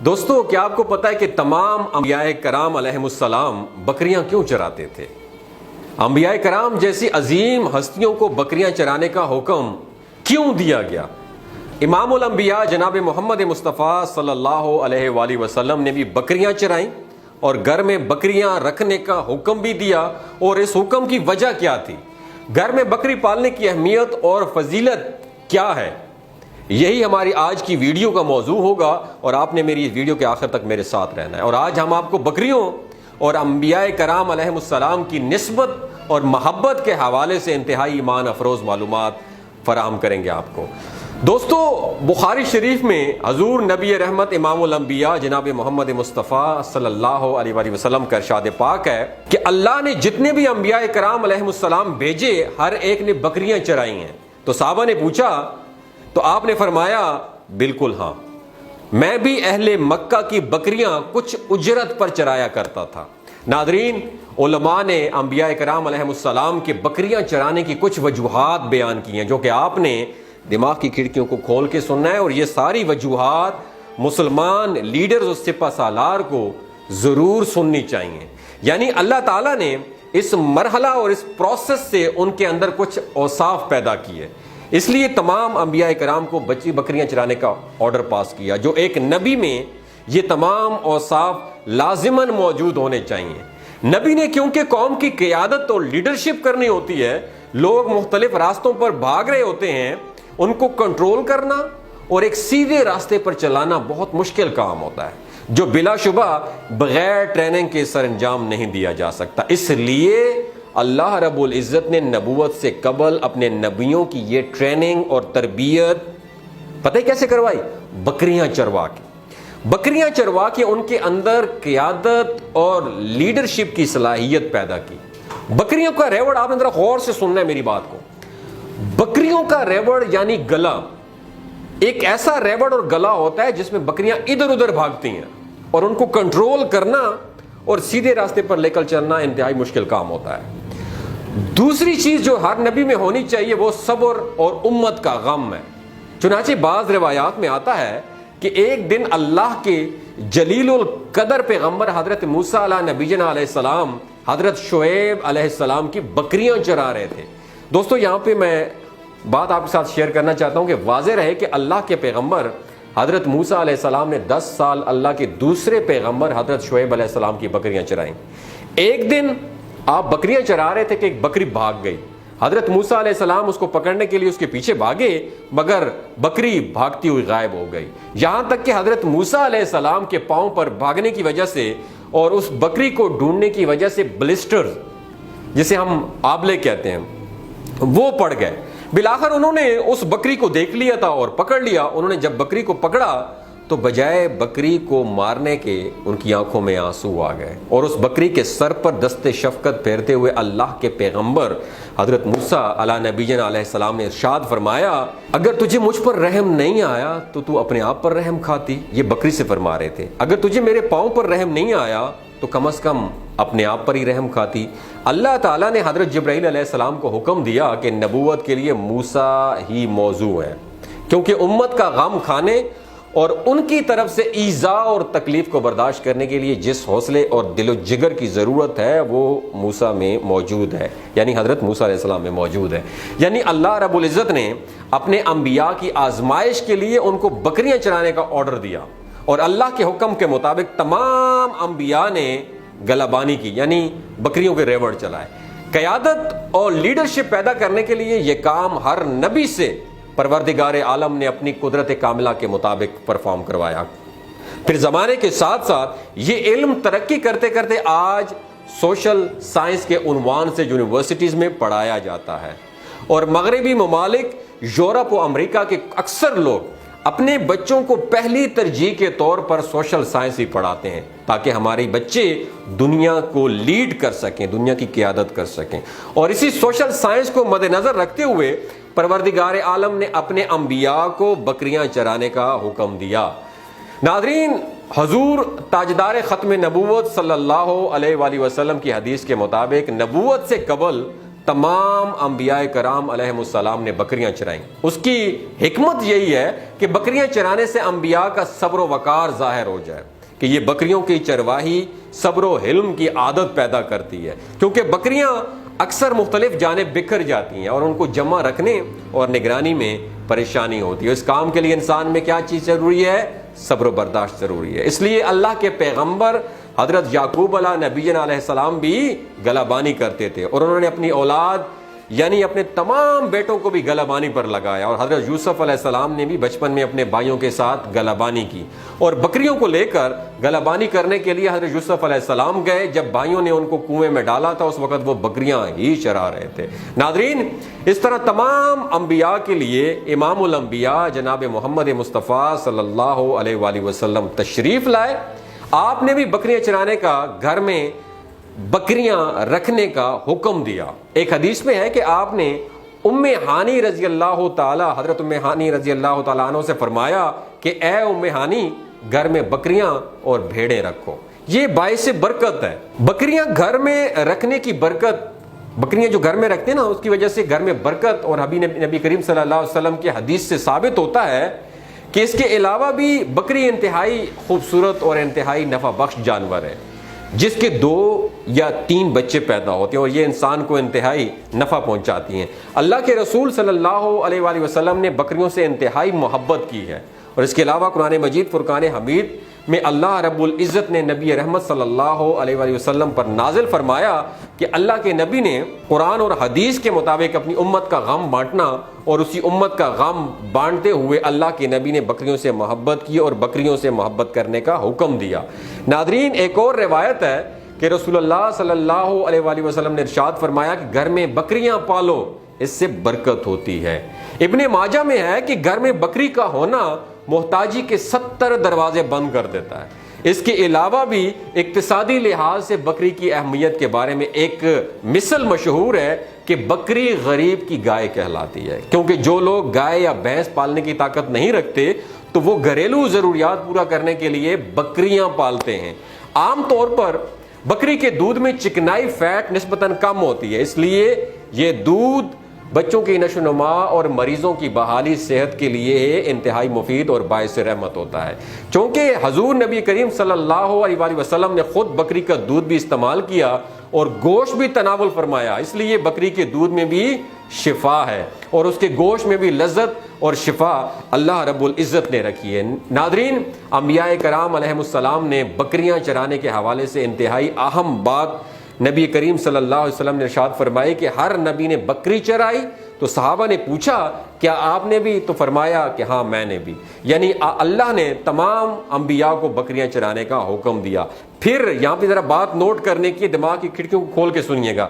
دوستو کیا آپ کو پتا ہے کہ تمام انبیاء کرام علیہم السلام بکریاں کیوں چراتے تھے؟ انبیاء کرام جیسی عظیم ہستیوں کو بکریاں چرانے کا حکم کیوں دیا گیا؟ امام الانبیاء جناب محمد مصطفیٰ صلی اللہ علیہ وآلہ وسلم نے بھی بکریاں چرائیں اور گھر میں بکریاں رکھنے کا حکم بھی دیا، اور اس حکم کی وجہ کیا تھی؟ گھر میں بکری پالنے کی اہمیت اور فضیلت کیا ہے؟ یہی ہماری آج کی ویڈیو کا موضوع ہوگا، اور آپ نے میری اس ویڈیو کے آخر تک میرے ساتھ رہنا ہے۔ اور آج ہم آپ کو بکریوں اور انبیاء کرام علیہم السلام کی نسبت اور محبت کے حوالے سے انتہائی ایمان افروز معلومات فراہم کریں گے آپ کو۔ دوستو بخاری شریف میں حضور نبی رحمت امام الانبیاء جناب محمد مصطفیٰ صلی اللہ علیہ وآلہ وسلم کا ارشاد پاک ہے کہ اللہ نے جتنے بھی انبیاء کرام علیہم السلام بھیجے ہر ایک نے بکریاں چرائی ہیں۔ تو صحابہ نے پوچھا تو آپ نے فرمایا بالکل ہاں، میں بھی اہل مکہ کی بکریاں کچھ اجرت پر چرایا کرتا تھا۔ ناظرین، علماء نے انبیاء کرام علیہم السلام کے بکریاں چرانے کی کچھ وجوہات بیان کی ہیں، جو کہ آپ نے دماغ کی کھڑکیوں کو کھول کے سننا ہے، اور یہ ساری وجوہات مسلمان لیڈرز اور سپہ سالار کو ضرور سننی چاہیے۔ یعنی اللہ تعالیٰ نے اس مرحلہ اور اس پروسیس سے ان کے اندر کچھ اوصاف پیدا کیے، اس لیے تمام انبیاء کرام کو بکریاں چرانے کا آرڈر پاس کیا۔ جو ایک نبی میں یہ تمام اوصاف لازماً موجود ہونے چاہیے۔ نبی نے کیونکہ قوم کی قیادت اور لیڈرشپ کرنی ہوتی ہے، لوگ مختلف راستوں پر بھاگ رہے ہوتے ہیں، ان کو کنٹرول کرنا اور ایک سیدھے راستے پر چلانا بہت مشکل کام ہوتا ہے، جو بلا شبہ بغیر ٹریننگ کے سر انجام نہیں دیا جا سکتا۔ اس لیے اللہ رب العزت نے نبوت سے قبل اپنے نبیوں کی یہ ٹریننگ اور تربیت پتہ کیسے کروائی؟ بکریاں چروا کے ان کے اندر قیادت اور لیڈرشپ کی صلاحیت پیدا کی۔ بکریوں کا ریوڑ آپ نے ذرا غور سے سننا ہے میری بات کو۔ بکریوں کا ریوڑ یعنی گلا، ایک ایسا ریوڑ اور گلا ہوتا ہے جس میں بکریاں ادھر ادھر بھاگتی ہیں، اور ان کو کنٹرول کرنا اور سیدھے راستے پر لے کر چلنا انتہائی مشکل کام ہوتا ہے۔ دوسری چیز جو ہر نبی میں ہونی چاہیے وہ صبر اور امت کا غم ہے۔ چنانچہ بعض روایات میں آتا ہے کہ ایک دن اللہ کے جلیل القدر پیغمبر حضرت موسیٰ علیہ نبینا علیہ السلام حضرت شعیب علیہ السلام کی بکریاں چرا رہے تھے۔ دوستو یہاں پہ میں بات آپ کے ساتھ شیئر کرنا چاہتا ہوں کہ واضح رہے کہ اللہ کے پیغمبر حضرت موسیٰ علیہ السلام نے 10 سال اللہ کے دوسرے پیغمبر حضرت شعیب علیہ السلام کی بکریاں چرائیں۔ ایک دن آپ بکریاں چرا رہے تھے کہ ایک بکری بھاگ گئی۔ حضرت موسیٰ علیہ السلام اس کو پکڑنے کے لیے اس کے پیچھے بھاگے، مگر بکری بھاگتی ہوئی غائب ہو گئی، یہاں تک کہ حضرت موسیٰ علیہ السلام کے پاؤں پر بھاگنے کی وجہ سے اور اس بکری کو ڈھونڈنے کی وجہ سے بلسٹر جسے ہم آبلے کہتے ہیں وہ پڑ گئے۔ بالآخر انہوں نے اس بکری کو دیکھ لیا تھا اور پکڑ لیا۔ انہوں نے جب بکری کو پکڑا تو بجائے بکری کو مارنے کے ان کی آنکھوں میں آنسو آ گئے، اور اس بکری کے سر پر دست شفقت پھیرتے ہوئے اللہ کے پیغمبر حضرت موسیٰ علیہ نبینا علیہ السلام نے ارشاد فرمایا، اگر تجھے مجھ پر رحم نہیں آیا تو تو اپنے آپ پر رحم کھاتی۔ یہ بکری سے فرما رہے تھے، اگر تجھے میرے پاؤں پر رحم نہیں آیا تو کم از کم اپنے آپ پر ہی رحم کھاتی۔ اللہ تعالیٰ نے حضرت جبرائیل علیہ السلام کو حکم دیا کہ نبوت کے لیے موسیٰ ہی موضوع ہے، کیونکہ امت کا غم کھانے اور ان کی طرف سے ایذا اور تکلیف کو برداشت کرنے کے لیے جس حوصلے اور دل و جگر کی ضرورت ہے وہ موسیٰ میں موجود ہے، یعنی حضرت موسیٰ علیہ السلام میں موجود ہے۔ یعنی اللہ رب العزت نے اپنے انبیاء کی آزمائش کے لیے ان کو بکریاں چرانے کا آرڈر دیا، اور اللہ کے حکم کے مطابق تمام انبیاء نے گلابانی کی، یعنی بکریوں کے ریوڑ چلائے۔ قیادت اور لیڈرشپ پیدا کرنے کے لیے یہ کام ہر نبی سے پروردگار عالم نے اپنی قدرت کاملہ کے مطابق پرفارم کروایا۔ پھر زمانے کے ساتھ ساتھ یہ علم ترقی کرتے کرتے آج سوشل سائنس کے عنوان سے یونیورسٹیز میں پڑھایا جاتا ہے، اور مغربی ممالک یورپ و امریکہ کے اکثر لوگ اپنے بچوں کو پہلی ترجیح کے طور پر سوشل سائنس ہی پڑھاتے ہیں، تاکہ ہمارے بچے دنیا کو لیڈ کر سکیں، دنیا کی قیادت کر سکیں۔ اور اسی سوشل سائنس کو مد نظر رکھتے ہوئے پروردگار عالم نے اپنے انبیاء کو بکریاں چرانے کا حکم دیا۔ ناظرین، حضور تاجدار ختم نبوت صلی اللہ علیہ وآلہ وسلم کی حدیث کے مطابق نبوت سے قبل تمام انبیاء کرام علیہم السلام نے بکریاں چرائیں۔ اس کی حکمت یہی ہے کہ بکریاں چرانے سے انبیاء کا صبر و وقار ظاہر ہو جائے، کہ یہ بکریوں کی چرواہی صبر و حلم کی عادت پیدا کرتی ہے، کیونکہ بکریاں اکثر مختلف جانب بکھر جاتی ہیں اور ان کو جمع رکھنے اور نگرانی میں پریشانی ہوتی ہے۔ اس کام کے لیے انسان میں کیا چیز ضروری ہے؟ صبر و برداشت ضروری ہے۔ اس لیے اللہ کے پیغمبر حضرت یعقوب علیہ نبینا علیہ السلام بھی گلہ بانی کرتے تھے، اور انہوں نے اپنی اولاد یعنی اپنے تمام بیٹوں کو بھی گلہ بانی پر لگایا، اور حضرت یوسف علیہ السلام نے بھی بچپن میں اپنے بھائیوں کے ساتھ گلہ بانی کی، اور بکریوں کو لے کر گلہ بانی کرنے کے لیے حضرت یوسف علیہ السلام گئے۔ جب بھائیوں نے ان کو کنویں میں ڈالا تھا اس وقت وہ بکریاں ہی چرا رہے تھے۔ ناظرین، اس طرح تمام انبیاء کے لیے امام الانبیاء جناب محمد مصطفیٰ صلی اللہ علیہ وآلہ وسلم تشریف لائے۔ آپ نے بھی بکریاں چرانے کا، گھر میں بکریاں رکھنے کا حکم دیا۔ ایک حدیث میں ہے کہ آپ نے ام ہانی رضی اللہ تعالی، حضرت ام ہانی رضی اللہ تعالیٰ عنہ سے فرمایا کہ اے ام ہانی، گھر میں بکریاں اور بھیڑیں رکھو، یہ باعث برکت ہے۔ بکریاں گھر میں رکھنے کی برکت، بکریاں جو گھر میں رکھتے ہیں نا، اس کی وجہ سے گھر میں برکت، اور نبی کریم صلی اللہ علیہ وسلم کی حدیث سے ثابت ہوتا ہے کہ اس کے علاوہ بھی بکری انتہائی خوبصورت اور انتہائی نفع بخش جانور ہے، جس کے 2 یا 3 بچے پیدا ہوتے ہیں، اور یہ انسان کو انتہائی نفع پہنچاتی ہیں۔ اللہ کے رسول صلی اللہ علیہ وآلہ وسلم نے بکریوں سے انتہائی محبت کی ہے، اور اس کے علاوہ قرآن مجید فرقان حمید میں اللہ رب العزت نے نبی رحمت صلی اللہ علیہ وآلہ وسلم پر نازل فرمایا کہ اللہ کے نبی نے قرآن اور حدیث کے مطابق اپنی امت کا غم بانٹنا، اور اسی امت کا غم بانٹتے ہوئے اللہ کے نبی نے بکریوں سے محبت کی اور بکریوں سے محبت کرنے کا حکم دیا۔ ناظرین، ایک اور روایت ہے کہ رسول اللہ صلی اللہ علیہ وآلہ وسلم نے ارشاد فرمایا کہ گھر میں بکریاں پالو، اس سے برکت ہوتی ہے۔ ابن ماجہ میں ہے کہ گھر میں بکری کا ہونا محتاجی کے 70 دروازے بند کر دیتا ہے۔ اس کے علاوہ بھی اقتصادی لحاظ سے بکری کی اہمیت کے بارے میں ایک مثل مشہور ہے کہ بکری غریب کی گائے کہلاتی ہے، کیونکہ جو لوگ گائے یا بھینس پالنے کی طاقت نہیں رکھتے تو وہ گھریلو ضروریات پورا کرنے کے لیے بکریاں پالتے ہیں۔ عام طور پر بکری کے دودھ میں چکنائی فیٹ نسبتاً کم ہوتی ہے، اس لیے یہ دودھ بچوں کی نشو و نما اور مریضوں کی بحالی صحت کے لیے انتہائی مفید اور باعث رحمت ہوتا ہے۔ چونکہ حضور نبی کریم صلی اللہ علیہ وآلہ وسلم نے خود بکری کا دودھ بھی استعمال کیا اور گوشت بھی تناول فرمایا، اس لیے بکری کے دودھ میں بھی شفا ہے، اور اس کے گوشت میں بھی لذت اور شفا اللہ رب العزت نے رکھی ہے۔ ناظرین، انبیاء کرام علیہم السلام نے بکریاں چرانے کے حوالے سے انتہائی اہم بات نبی کریم صلی اللہ علیہ وسلم نے ارشاد فرمائی کہ ہر نبی نے بکری چرائی، تو صحابہ نے پوچھا کیا آپ نے بھی؟ تو فرمایا کہ ہاں میں نے بھی، یعنی اللہ نے تمام انبیاء کو بکریاں چرانے کا حکم دیا۔ پھر یہاں پہ ذرا بات نوٹ کرنے کی، دماغ کی کھڑکیوں کو کھول کے سنیے گا۔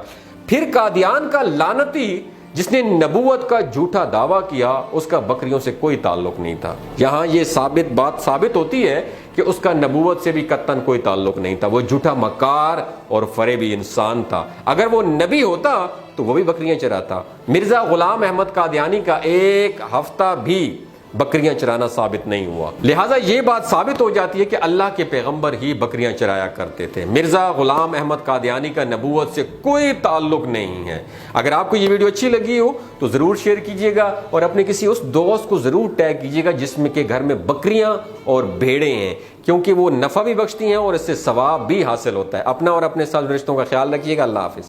پھر قادیان کا لعنتی جس نے نبوت کا جھوٹا دعویٰ کیا، اس کا بکریوں سے کوئی تعلق نہیں تھا۔ یہاں یہ بات ثابت ہوتی ہے کہ اس کا نبوت سے بھی قطعاً کوئی تعلق نہیں تھا، وہ جھوٹا مکار اور فریبی انسان تھا۔ اگر وہ نبی ہوتا تو وہ بھی بکریاں چراتا۔ مرزا غلام احمد قادیانی کا 1 ہفتہ بھی بکریاں چرانا ثابت نہیں ہوا، لہٰذا یہ بات ثابت ہو جاتی ہے کہ اللہ کے پیغمبر ہی بکریاں چرایا کرتے تھے۔ مرزا غلام احمد قادیانی کا نبوت سے کوئی تعلق نہیں ہے۔ اگر آپ کو یہ ویڈیو اچھی لگی ہو تو ضرور شیئر کیجیے گا، اور اپنے کسی اس دوست کو ضرور ٹیگ کیجیے گا جس میں کہ گھر میں بکریاں اور بھیڑیں ہیں، کیونکہ وہ نفع بھی بخشتی ہیں اور اس سے ثواب بھی حاصل ہوتا ہے۔ اپنا اور اپنے ساتھ رشتوں کا خیال رکھیے گا۔ اللہ حافظ۔